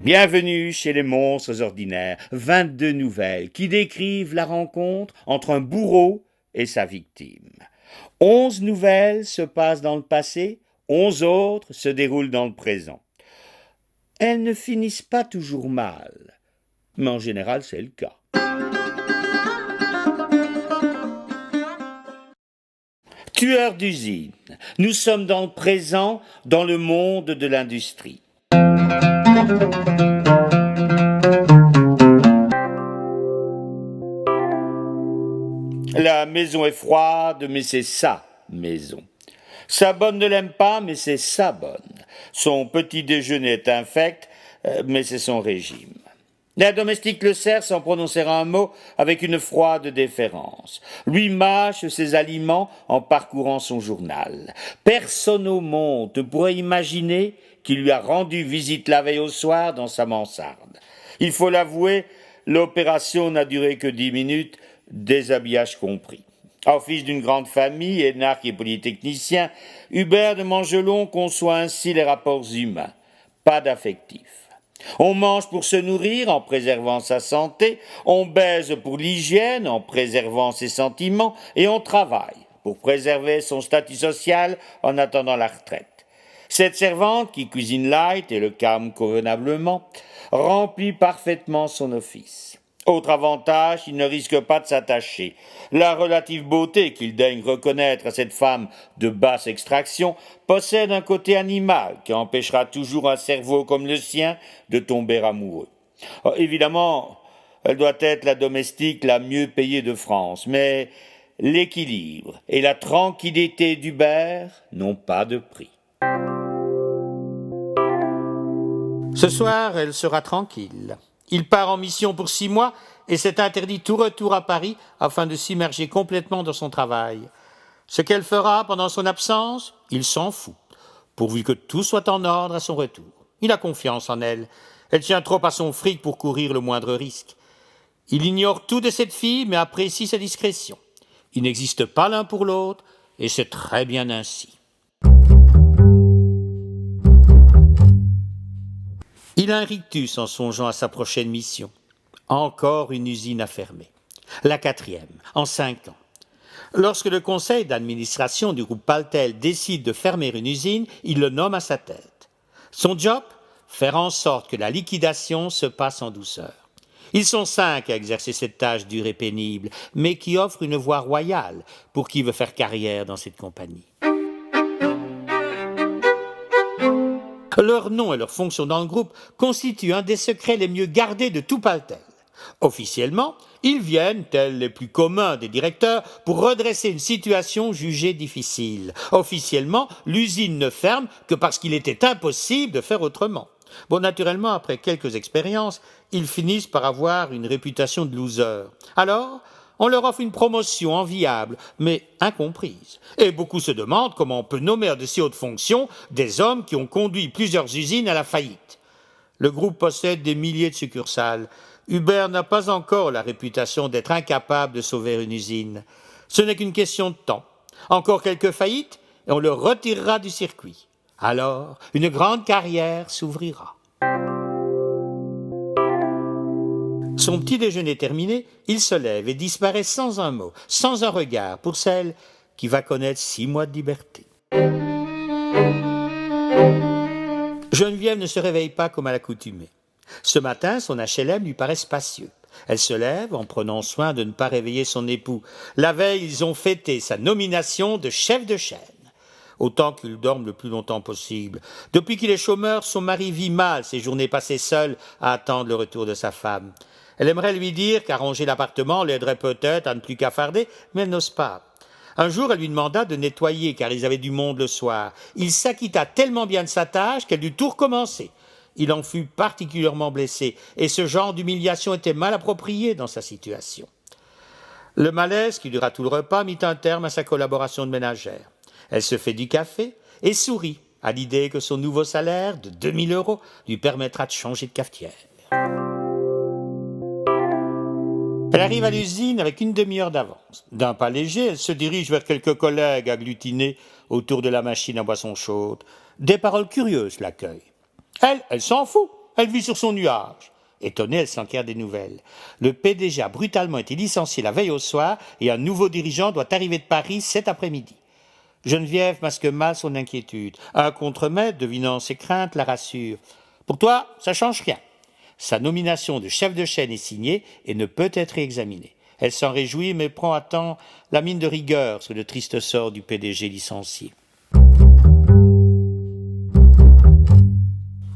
Bienvenue chez les monstres ordinaires, 22 nouvelles qui décrivent la rencontre entre un bourreau et sa victime. 11 nouvelles se passent dans le passé, 11 autres se déroulent dans le présent. Elles ne finissent pas toujours mal, mais en général c'est le cas. Tueurs d'usines, nous sommes dans le présent, dans le monde de l'industrie. La maison est froide, mais c'est sa maison. Sa bonne ne l'aime pas, mais c'est sa bonne. Son petit déjeuner est infect, mais c'est son régime. La domestique le sert sans prononcer un mot, avec une froide déférence. Lui mâche ses aliments en parcourant son journal. Personne au monde ne pourrait imaginer qu'il lui a rendu visite la veille au soir dans sa mansarde. Il faut l'avouer, l'opération n'a duré que 10 minutes, déshabillage compris. Fils d'une grande famille, énarque et polytechnicien, Hubert de Mangelon conçoit ainsi les rapports humains. Pas d'affectif. On mange pour se nourrir en préservant sa santé, on baise pour l'hygiène en préservant ses sentiments et on travaille pour préserver son statut social en attendant la retraite. Cette servante, qui cuisine light et le calme convenablement, remplit parfaitement son office. Autre avantage, il ne risque pas de s'attacher. La relative beauté qu'il daigne reconnaître à cette femme de basse extraction possède un côté animal qui empêchera toujours un cerveau comme le sien de tomber amoureux. Évidemment, elle doit être la domestique la mieux payée de France, mais l'équilibre et la tranquillité d'Hubert n'ont pas de prix. Ce soir, elle sera tranquille. Il part en mission pour 6 mois et s'est interdit tout retour à Paris afin de s'immerger complètement dans son travail. Ce qu'elle fera pendant son absence, il s'en fout, pourvu que tout soit en ordre à son retour. Il a confiance en elle. Elle tient trop à son fric pour courir le moindre risque. Il ignore tout de cette fille, mais apprécie sa discrétion. Ils n'existent pas l'un pour l'autre, et c'est très bien ainsi. Il a un rictus en songeant à sa prochaine mission. Encore une usine à fermer. La 4e, en 5 ans. Lorsque le conseil d'administration du groupe Paltel décide de fermer une usine, il le nomme à sa tête. Son job ? Faire en sorte que la liquidation se passe en douceur. Ils sont 5 à exercer cette tâche dure et pénible, mais qui offre une voie royale pour qui veut faire carrière dans cette compagnie. Leur nom et leur fonction dans le groupe constituent un des secrets les mieux gardés de tout Paltel. Officiellement, ils viennent, tels les plus communs des directeurs, pour redresser une situation jugée difficile. Officiellement, l'usine ne ferme que parce qu'il était impossible de faire autrement. Naturellement, après quelques expériences, ils finissent par avoir une réputation de loser. Alors, on leur offre une promotion enviable, mais incomprise. Et beaucoup se demandent comment on peut nommer à de si hautes fonctions des hommes qui ont conduit plusieurs usines à la faillite. Le groupe possède des milliers de succursales. Hubert n'a pas encore la réputation d'être incapable de sauver une usine. Ce n'est qu'une question de temps. Encore quelques faillites et on le retirera du circuit. Alors, une grande carrière s'ouvrira. Son petit déjeuner terminé, il se lève et disparaît sans un mot, sans un regard, pour celle qui va connaître 6 mois de liberté. Geneviève ne se réveille pas comme à l'accoutumée. Ce matin, son HLM lui paraît spacieux. Elle se lève en prenant soin de ne pas réveiller son époux. La veille, ils ont fêté sa nomination de chef de chaîne. Autant qu'il dorme le plus longtemps possible. Depuis qu'il est chômeur, son mari vit mal ses journées passées seul à attendre le retour de sa femme. Elle aimerait lui dire qu'arranger l'appartement l'aiderait peut-être à ne plus cafarder, mais elle n'ose pas. Un jour, elle lui demanda de nettoyer car ils avaient du monde le soir. Il s'acquitta tellement bien de sa tâche qu'elle dut tout recommencer. Il en fut particulièrement blessé et ce genre d'humiliation était mal approprié dans sa situation. Le malaise qui dura tout le repas mit un terme à sa collaboration de ménagère. Elle se fait du café et sourit à l'idée que son nouveau salaire de 2000 € lui permettra de changer de cafetière. Elle arrive à l'usine avec une demi-heure d'avance. D'un pas léger, elle se dirige vers quelques collègues agglutinés autour de la machine à boisson chaude. Des paroles curieuses l'accueillent. Elle s'en fout. Elle vit sur son nuage. Étonnée, elle s'enquiert des nouvelles. Le PDG a brutalement été licencié la veille au soir et un nouveau dirigeant doit arriver de Paris cet après-midi. Geneviève masque mal son inquiétude. Un contremaître, devinant ses craintes, la rassure. Pour toi, ça change rien. Sa nomination de chef de chaîne est signée et ne peut être réexaminée. Elle s'en réjouit, mais prend à temps la mine de rigueur sur le triste sort du PDG licencié.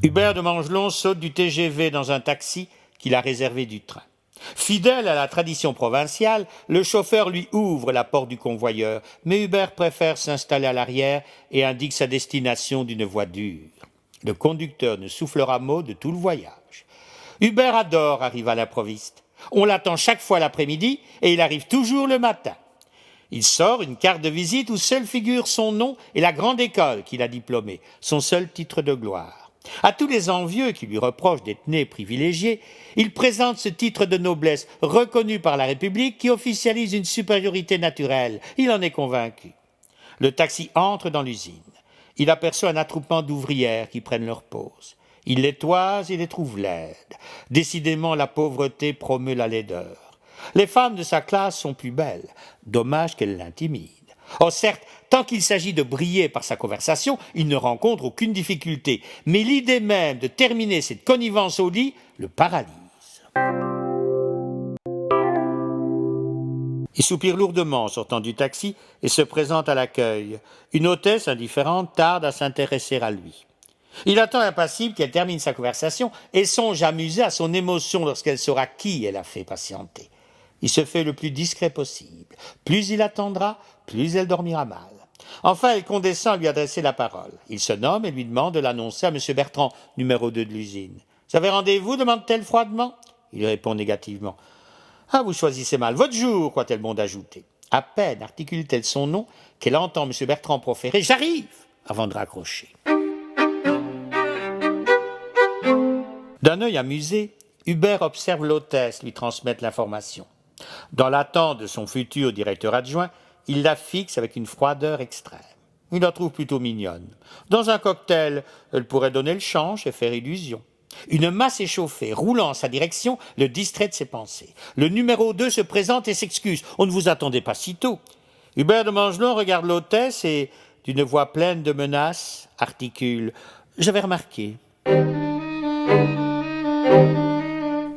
Hubert de Mangelon saute du TGV dans un taxi qu'il a réservé du train. Fidèle à la tradition provinciale, le chauffeur lui ouvre la porte du convoyeur, mais Hubert préfère s'installer à l'arrière et indique sa destination d'une voix dure. Le conducteur ne soufflera mot de tout le voyage. Hubert adore arriver à l'improviste. On l'attend chaque fois l'après-midi et il arrive toujours le matin. Il sort une carte de visite où seul figure son nom et la grande école qu'il a diplômée, son seul titre de gloire. À tous les envieux qui lui reprochent d'être né privilégié, il présente ce titre de noblesse reconnu par la République qui officialise une supériorité naturelle. Il en est convaincu. Le taxi entre dans l'usine. Il aperçoit un attroupement d'ouvrières qui prennent leur pause. Il les toise et les trouve laides. Décidément, la pauvreté promeut la laideur. Les femmes de sa classe sont plus belles. Dommage qu'elles l'intimident. Oh certes, tant qu'il s'agit de briller par sa conversation, il ne rencontre aucune difficulté. Mais l'idée même de terminer cette connivence au lit le paralyse. Il soupire lourdement en sortant du taxi et se présente à l'accueil. Une hôtesse indifférente tarde à s'intéresser à lui. Il attend impassible qu'elle termine sa conversation et songe à amuser à son émotion lorsqu'elle saura qui elle a fait patienter. Il se fait le plus discret possible. Plus il attendra, plus elle dormira mal. Enfin, elle condescend à lui adresser la parole. Il se nomme et lui demande de l'annoncer à M. Bertrand, numéro 2 de l'usine. « Vous avez rendez-vous » demande-t-elle froidement. Il répond négativement. « Ah, vous choisissez mal votre jour » croit-elle bon d'ajouter. À peine articule-t-elle son nom qu'elle entend M. Bertrand proférer « J'arrive » avant de raccrocher. D'un œil amusé, Hubert observe l'hôtesse lui transmettre l'information. Dans l'attente de son futur directeur adjoint, il la fixe avec une froideur extrême. Il la trouve plutôt mignonne. Dans un cocktail, elle pourrait donner le change et faire illusion. Une masse échauffée, roulant en sa direction, le distrait de ses pensées. Le numéro 2 se présente et s'excuse. On ne vous attendait pas si tôt. Hubert de Mangelon regarde l'hôtesse et, d'une voix pleine de menaces, articule « J'avais remarqué ».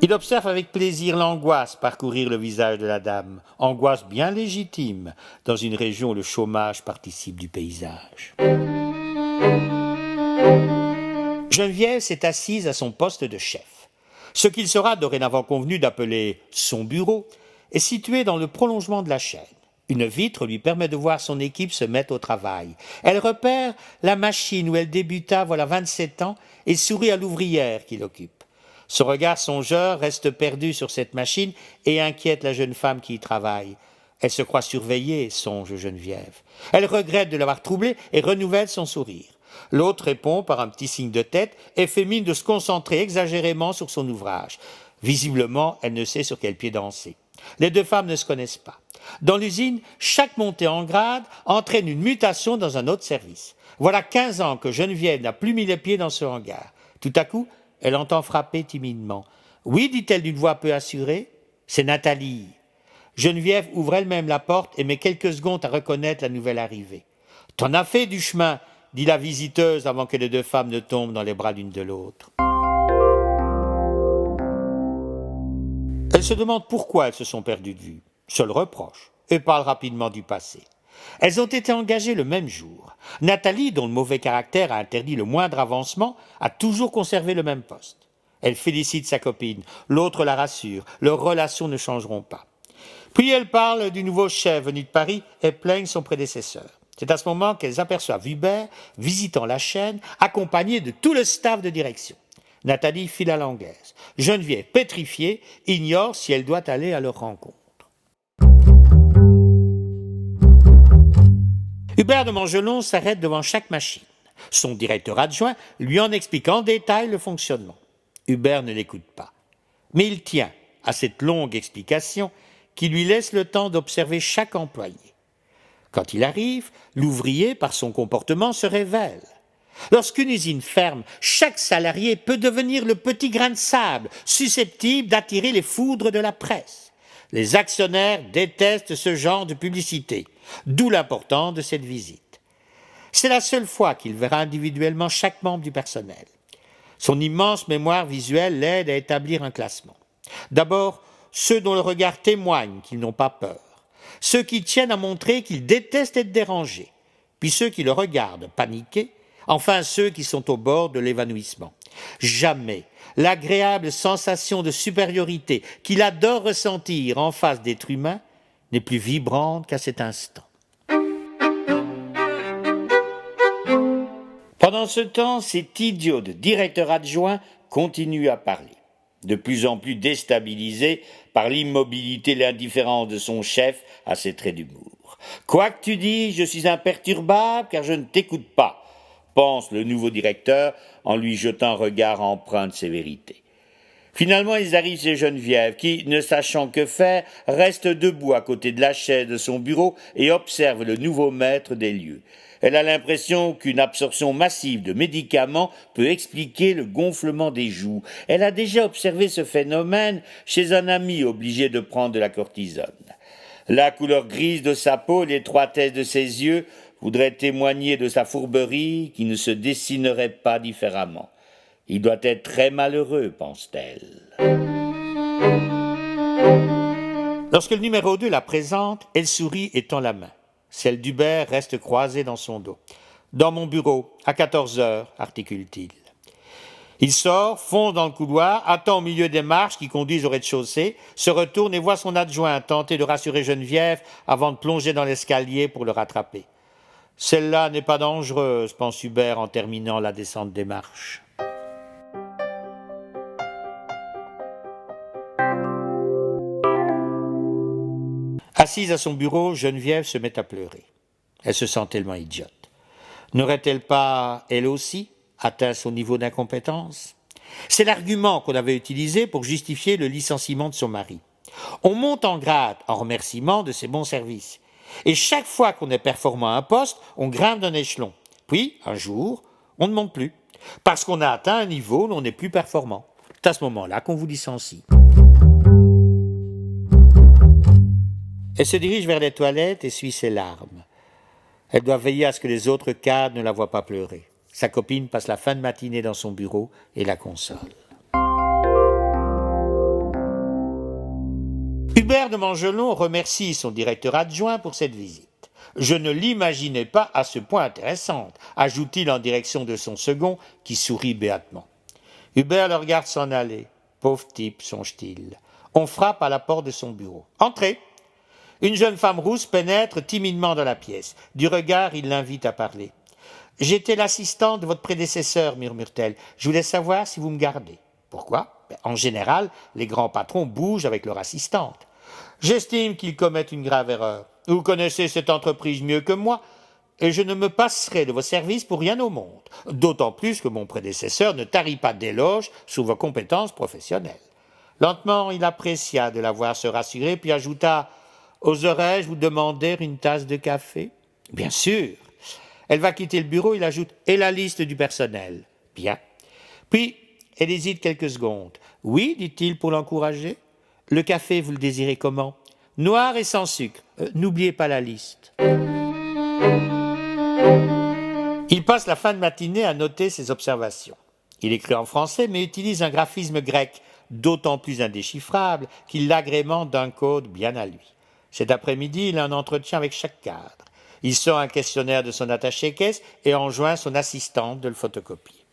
Il observe avec plaisir l'angoisse parcourir le visage de la dame, angoisse bien légitime dans une région où le chômage participe du paysage. Geneviève s'est assise à son poste de chef. Ce qu'il sera dorénavant convenu d'appeler son bureau est situé dans le prolongement de la chaîne. Une vitre lui permet de voir son équipe se mettre au travail. Elle repère la machine où elle débuta voilà 27 ans et sourit à l'ouvrière qui l'occupe. Son regard songeur reste perdu sur cette machine et inquiète la jeune femme qui y travaille. Elle se croit surveillée, songe Geneviève. Elle regrette de l'avoir troublée et renouvelle son sourire. L'autre répond par un petit signe de tête et fait mine de se concentrer exagérément sur son ouvrage. Visiblement, elle ne sait sur quel pied danser. Les deux femmes ne se connaissent pas. Dans l'usine, chaque montée en grade entraîne une mutation dans un autre service. Voilà 15 ans que Geneviève n'a plus mis les pieds dans ce hangar. Tout à coup, elle entend frapper timidement. « Oui, dit-elle d'une voix peu assurée, c'est Nathalie. » Geneviève ouvre elle-même la porte et met quelques secondes à reconnaître la nouvelle arrivée. « T'en as fait du chemin, » dit la visiteuse avant que les deux femmes ne tombent dans les bras l'une de l'autre. Elle se demande pourquoi elles se sont perdues de vue. Seul reproche, et parle rapidement du passé. Elles ont été engagées le même jour. Nathalie, dont le mauvais caractère a interdit le moindre avancement, a toujours conservé le même poste. Elle félicite sa copine, l'autre la rassure, leurs relations ne changeront pas. Puis elle parle du nouveau chef venu de Paris et plaigne son prédécesseur. C'est à ce moment qu'elles aperçoivent Hubert visitant la chaîne, accompagné de tout le staff de direction. Nathalie file à l'anglaise. Geneviève, pétrifiée, ignore si elle doit aller à leur rencontre. Hubert de Mangelon s'arrête devant chaque machine. Son directeur adjoint lui en explique en détail le fonctionnement. Hubert ne l'écoute pas. Mais il tient à cette longue explication qui lui laisse le temps d'observer chaque employé. Quand il arrive, l'ouvrier, par son comportement, se révèle. Lorsqu'une usine ferme, chaque salarié peut devenir le petit grain de sable susceptible d'attirer les foudres de la presse. Les actionnaires détestent ce genre de publicité, d'où l'importance de cette visite. C'est la seule fois qu'il verra individuellement chaque membre du personnel. Son immense mémoire visuelle l'aide à établir un classement. D'abord, ceux dont le regard témoigne qu'ils n'ont pas peur, ceux qui tiennent à montrer qu'ils détestent être dérangés, puis ceux qui le regardent paniquer, enfin ceux qui sont au bord de l'évanouissement. Jamais l'agréable sensation de supériorité qu'il adore ressentir en face d'êtres humains n'est plus vibrante qu'à cet instant. Pendant ce temps, cet idiot de directeur adjoint continue à parler, de plus en plus déstabilisé par l'immobilité et l'indifférence de son chef à ses traits d'humour. « Quoi que tu dis, je suis imperturbable car je ne t'écoute pas », pense le nouveau directeur en lui jetant un regard empreint de sévérité. Finalement, ils arrivent chez Geneviève qui, ne sachant que faire, reste debout à côté de la chaise de son bureau et observe le nouveau maître des lieux. Elle a l'impression qu'une absorption massive de médicaments peut expliquer le gonflement des joues. Elle a déjà observé ce phénomène chez un ami obligé de prendre de la cortisone. La couleur grise de sa peau et l'étroitesse de ses yeux voudraient témoigner de sa fourberie qui ne se dessinerait pas différemment. Il doit être très malheureux, pense-t-elle. Lorsque le numéro 2 la présente, elle sourit et tend la main. Celle d'Hubert reste croisée dans son dos. « Dans mon bureau, à 14 heures, articule-t-il. Il sort, fonce dans le couloir, attend au milieu des marches qui conduisent au rez-de-chaussée, se retourne et voit son adjoint tenter de rassurer Geneviève avant de plonger dans l'escalier pour le rattraper. « Celle-là n'est pas dangereuse, pense Hubert en terminant la descente des marches. Assise à son bureau, Geneviève se met à pleurer. Elle se sent tellement idiote. N'aurait-elle pas, elle aussi, atteint son niveau d'incompétence? C'est l'argument qu'on avait utilisé pour justifier le licenciement de son mari. On monte en grade en remerciement de ses bons services. Et chaque fois qu'on est performant à un poste, on grimpe d'un échelon. Puis, un jour, on ne monte plus. Parce qu'on a atteint un niveau où on n'est plus performant. C'est à ce moment-là qu'on vous licencie. Elle se dirige vers les toilettes et essuie ses larmes. Elle doit veiller à ce que les autres cadres ne la voient pas pleurer. Sa copine passe la fin de matinée dans son bureau et la console. Hubert de Mangelon remercie son directeur adjoint pour cette visite. « Je ne l'imaginais pas à ce point intéressante », ajoute-t-il en direction de son second, qui sourit béatement. Hubert le regarde s'en aller. « Pauvre type, songe-t-il. » On frappe à la porte de son bureau. « Entrez !» Une jeune femme rousse pénètre timidement dans la pièce. Du regard, il l'invite à parler. « J'étais l'assistante de votre prédécesseur, murmure-t-elle. Je voulais savoir si vous me gardez. » Pourquoi ? En général, les grands patrons bougent avec leur assistante. « J'estime qu'ils commettent une grave erreur. Vous connaissez cette entreprise mieux que moi, et je ne me passerai de vos services pour rien au monde. D'autant plus que mon prédécesseur ne tarit pas d'éloges sur vos compétences professionnelles. » Lentement, il apprécia de la voir se rassurer, puis ajouta « Oserais-je vous demander une tasse de café ?»« Bien sûr. » Elle va quitter le bureau, il ajoute « Et la liste du personnel ?»« Bien. » Puis, elle hésite quelques secondes. « Oui, dit-il pour l'encourager. Le café, vous le désirez comment ? Noir et sans sucre. N'oubliez pas la liste. » Il passe la fin de matinée à noter ses observations. Il écrit en français, mais utilise un graphisme grec, d'autant plus indéchiffrable qu'il l'agrémente d'un code bien à lui. Cet après-midi, il a un entretien avec chaque cadre. Il sort un questionnaire de son attaché-caisse et enjoint son assistante de le photocopier.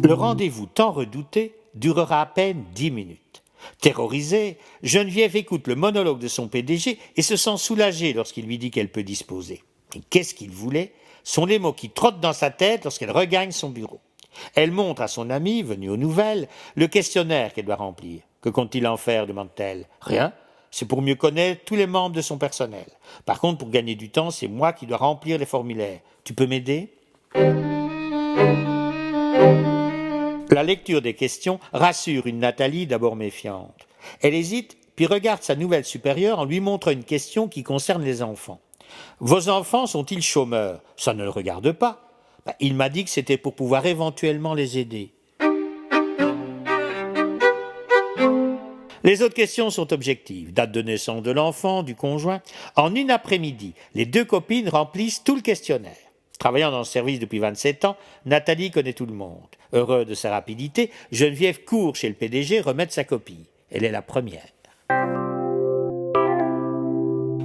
Le rendez-vous tant redouté durera à peine 10 minutes. Terrorisée, Geneviève écoute le monologue de son PDG et se sent soulagée lorsqu'il lui dit qu'elle peut disposer. Et qu'est-ce qu'il voulait ? Sont les mots qui trottent dans sa tête lorsqu'elle regagne son bureau. Elle montre à son ami, venu aux nouvelles, le questionnaire qu'elle doit remplir. Que compte-t-il en faire ? Demande-t-elle. Rien. C'est pour mieux connaître tous les membres de son personnel. Par contre, pour gagner du temps, c'est moi qui dois remplir les formulaires. Tu peux m'aider ? La lecture des questions rassure une Nathalie d'abord méfiante. Elle hésite, puis regarde sa nouvelle supérieure en lui montrant une question qui concerne les enfants. « Vos enfants sont-ils chômeurs ?» Ça ne le regarde pas. Il m'a dit que c'était pour pouvoir éventuellement les aider. Les autres questions sont objectives. Date de naissance de l'enfant, du conjoint. En une après-midi, les deux copines remplissent tout le questionnaire. Travaillant dans le service depuis 27 ans, Nathalie connaît tout le monde. Heureux de sa rapidité, Geneviève court chez le PDG remettre sa copie. Elle est la première.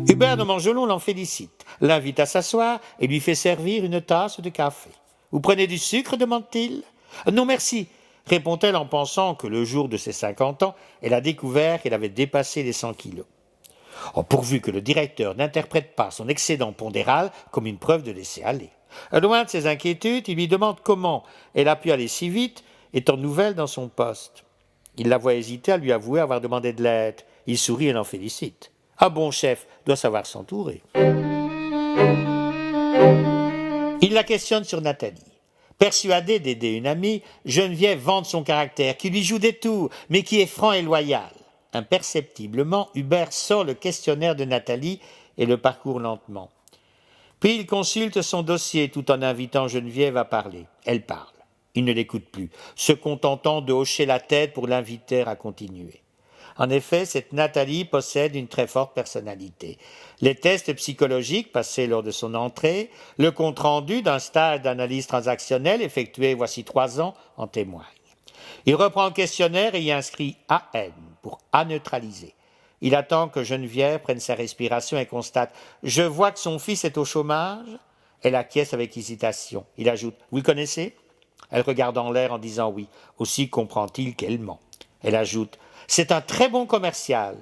Hubert de Mangelon l'en félicite, l'invite à s'asseoir et lui fait servir une tasse de café. « Vous prenez du sucre ?» demande-t-il. « Non, merci », répond-elle en pensant que le jour de ses 50 ans, elle a découvert qu'elle avait dépassé les 100 kilos. Pourvu que le directeur n'interprète pas son excédent pondéral comme une preuve de laisser-aller. Loin de ses inquiétudes, il lui demande comment elle a pu aller si vite, étant nouvelle dans son poste. Il la voit hésiter à lui avouer avoir demandé de l'aide. Il sourit et l'en félicite. Un bon chef doit savoir s'entourer. Il la questionne sur Nathalie. Persuadée d'aider une amie, Geneviève vante son caractère, qui lui joue des tours, mais qui est franc et loyal. Imperceptiblement, Hubert sort le questionnaire de Nathalie et le parcourt lentement. Puis il consulte son dossier tout en invitant Geneviève à parler. Elle parle. Il ne l'écoute plus, se contentant de hocher la tête pour l'inviter à continuer. En effet, cette Nathalie possède une très forte personnalité. Les tests psychologiques passés lors de son entrée, le compte-rendu d'un stage d'analyse transactionnelle effectué voici 3 ans en témoignent. Il reprend le questionnaire et y inscrit AN pour A neutraliser. Il attend que Geneviève prenne sa respiration et constate « Je vois que son fils est au chômage ?» Elle acquiesce avec hésitation. Il ajoute « Vous le connaissez ?» Elle regarde en l'air en disant oui. Aussi comprend-il qu'elle ment. Elle ajoute « C'est un très bon commercial.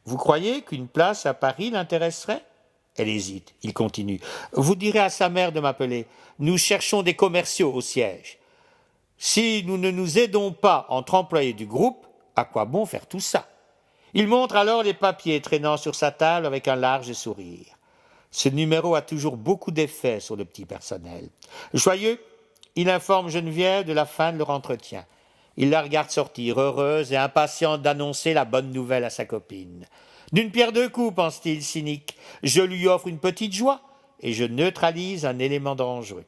Vous croyez qu'une place à Paris l'intéresserait ?» Elle hésite. Il continue « Vous direz à sa mère de m'appeler. Nous cherchons des commerciaux au siège. Si nous ne nous aidons pas entre employés du groupe, à quoi bon faire tout ça ?» Il montre alors les papiers traînant sur sa table avec un large sourire. Ce numéro a toujours beaucoup d'effet sur le petit personnel. Joyeux, il informe Geneviève de la fin de leur entretien. Il la regarde sortir, heureuse et impatiente d'annoncer la bonne nouvelle à sa copine. D'une pierre deux coups, pense-t-il cynique. Je lui offre une petite joie et je neutralise un élément dangereux.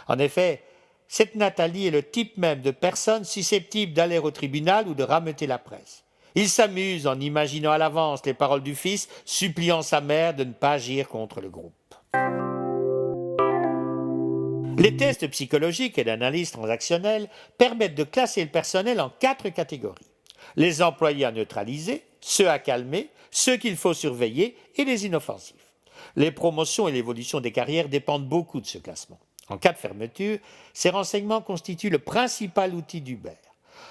En effet, cette Nathalie est le type même de personne susceptible d'aller au tribunal ou de rameuter la presse. Il s'amuse en imaginant à l'avance les paroles du fils, suppliant sa mère de ne pas agir contre le groupe. Les tests psychologiques et l'analyse transactionnelle permettent de classer le personnel en 4 catégories. Les employés à neutraliser, ceux à calmer, ceux qu'il faut surveiller et les inoffensifs. Les promotions et l'évolution des carrières dépendent beaucoup de ce classement. En cas de fermeture, ces renseignements constituent le principal outil d'Hubert.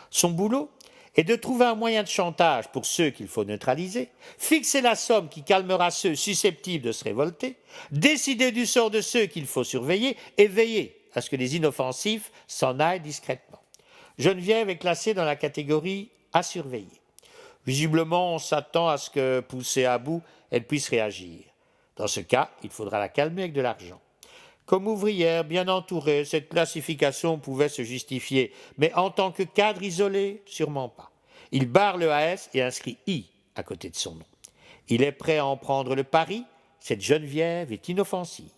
Son boulot est de trouver un moyen de chantage pour ceux qu'il faut neutraliser, fixer la somme qui calmera ceux susceptibles de se révolter, décider du sort de ceux qu'il faut surveiller et veiller à ce que les inoffensifs s'en aillent discrètement. Geneviève est classée dans la catégorie « à surveiller ». Visiblement, on s'attend à ce que, poussée à bout, elle puisse réagir. Dans ce cas, il faudra la calmer avec de l'argent. Comme ouvrière bien entourée, cette classification pouvait se justifier, mais en tant que cadre isolé, sûrement pas. Il barre le AS et inscrit I à côté de son nom. Il est prêt à en prendre le pari, cette Geneviève est inoffensive.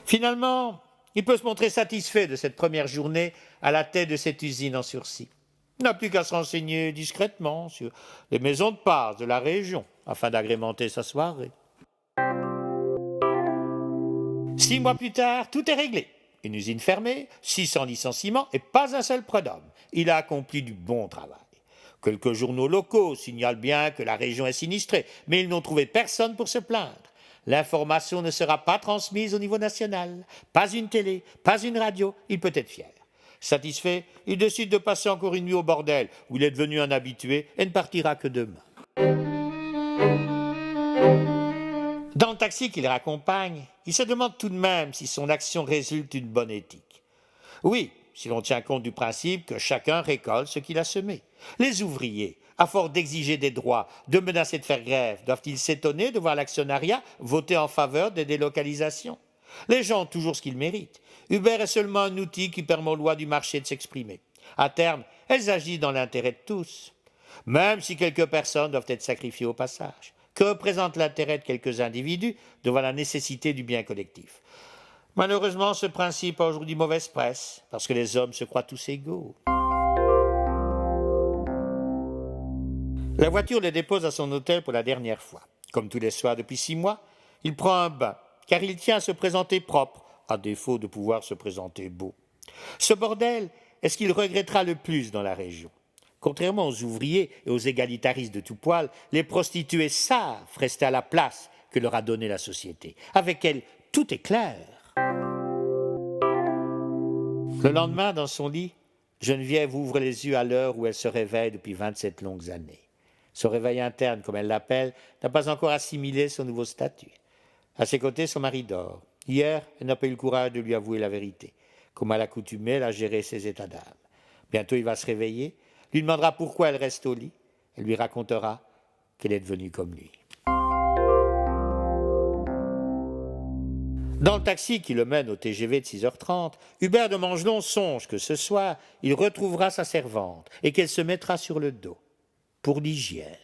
Finalement, il peut se montrer satisfait de cette première journée à la tête de cette usine en sursis. Il n'a plus qu'à se renseigner discrètement sur les maisons de passe de la région afin d'agrémenter sa soirée. 6 mois plus tard, tout est réglé. Une usine fermée, 600 licenciements et pas un seul prud'homme. Il a accompli du bon travail. Quelques journaux locaux signalent bien que la région est sinistrée, mais ils n'ont trouvé personne pour se plaindre. L'information ne sera pas transmise au niveau national. Pas une télé, pas une radio, il peut être fier. Satisfait, il décide de passer encore une nuit au bordel, où il est devenu un habitué et ne partira que demain. Dans le taxi qui le raccompagne, il se demande tout de même si son action résulte d'une bonne éthique. Oui, si l'on tient compte du principe que chacun récolte ce qu'il a semé. Les ouvriers, à force d'exiger des droits, de menacer de faire grève, doivent-ils s'étonner de voir l'actionnariat voter en faveur des délocalisations ? Les gens ont toujours ce qu'ils méritent. Hubert est seulement un outil qui permet aux lois du marché de s'exprimer. À terme, elles agissent dans l'intérêt de tous, même si quelques personnes doivent être sacrifiées au passage. Que représente l'intérêt de quelques individus devant la nécessité du bien collectif? Malheureusement, ce principe a aujourd'hui mauvaise presse, parce que les hommes se croient tous égaux. La voiture le dépose à son hôtel pour la dernière fois. Comme tous les soirs depuis 6 mois, il prend un bain, car il tient à se présenter propre, à défaut de pouvoir se présenter beau. Ce bordel est ce qu'il regrettera le plus dans la région. Contrairement aux ouvriers et aux égalitaristes de tout poil, les prostituées savent rester à la place que leur a donnée la société. Avec elles, tout est clair. Le lendemain, dans son lit, Geneviève ouvre les yeux à l'heure où elle se réveille depuis 27 longues années. Son réveil interne, comme elle l'appelle, n'a pas encore assimilé son nouveau statut. À ses côtés, son mari dort. Hier, elle n'a pas eu le courage de lui avouer la vérité. Comme à l'accoutumée, elle a géré ses états d'âme. Bientôt, il va se réveiller, lui demandera pourquoi elle reste au lit. Elle lui racontera qu'elle est devenue comme lui. Dans le taxi qui le mène au TGV de 6h30, Hubert de Mangelon songe que ce soir, il retrouvera sa servante et qu'elle se mettra sur le dos. Pour l'hygiène.